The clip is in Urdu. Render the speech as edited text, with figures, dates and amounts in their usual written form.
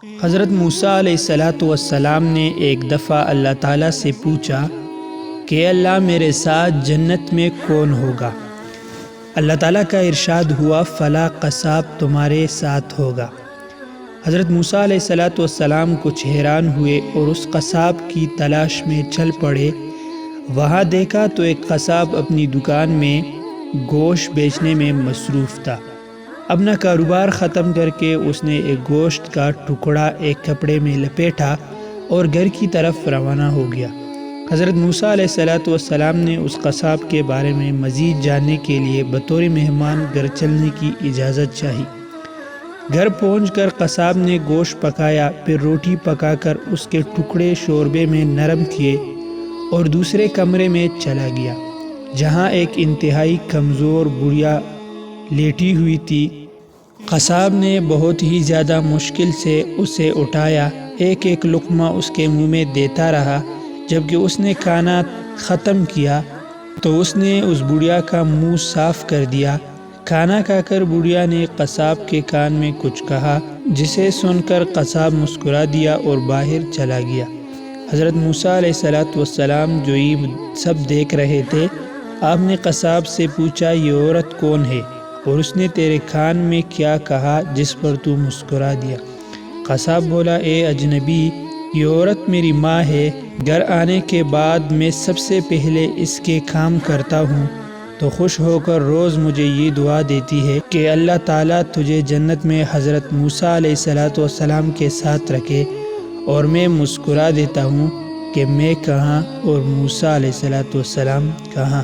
حضرت موسیٰ علیہ السلام نے ایک دفعہ اللہ تعالیٰ سے پوچھا کہ اللہ میرے ساتھ جنت میں کون ہوگا؟ اللہ تعالیٰ کا ارشاد ہوا فلاں قصاب تمہارے ساتھ ہوگا۔ حضرت موسیٰ علیہ السلام کچھ حیران ہوئے اور اس قصاب کی تلاش میں چل پڑے۔ وہاں دیکھا تو ایک قصاب اپنی دکان میں گوشت بیچنے میں مصروف تھا۔ اپنا کاروبار ختم کر کے اس نے ایک گوشت کا ٹکڑا ایک کپڑے میں لپیٹا اور گھر کی طرف روانہ ہو گیا۔ حضرت موسیٰ علیہ السلام نے اس قصاب کے بارے میں مزید جاننے کے لیے بطور مہمان گھر چلنے کی اجازت چاہی۔ گھر پہنچ کر قصاب نے گوشت پکایا، پھر روٹی پکا کر اس کے ٹکڑے شوربے میں نرم کیے اور دوسرے کمرے میں چلا گیا، جہاں ایک انتہائی کمزور بڑھیا لیٹی ہوئی تھی۔ قصاب نے بہت ہی زیادہ مشکل سے اسے اٹھایا، ایک ایک لقمہ اس کے منہ میں دیتا رہا۔ جبکہ اس نے کھانا ختم کیا تو اس نے اس بڑھیا کا منہ صاف کر دیا۔ کھانا کھا کر بڑھیا نے قصاب کے کان میں کچھ کہا، جسے سن کر قصاب مسکرا دیا اور باہر چلا گیا۔ حضرت موسیٰ علیہ السلام جو یہ سب دیکھ رہے تھے، آپ نے قصاب سے پوچھا یہ عورت کون ہے اور اس نے تیرے کان میں کیا کہا جس پر تو مسکرا دیا؟ قصاب بولا اے اجنبی، یہ عورت میری ماں ہے۔ گھر آنے کے بعد میں سب سے پہلے اس کے کام کرتا ہوں تو خوش ہو کر روز مجھے یہ دعا دیتی ہے کہ اللہ تعالیٰ تجھے جنت میں حضرت موسیٰ علیہ السلام کے ساتھ رکھے، اور میں مسکرا دیتا ہوں کہ میں کہاں اور موسیٰ علیہ السلام کہاں۔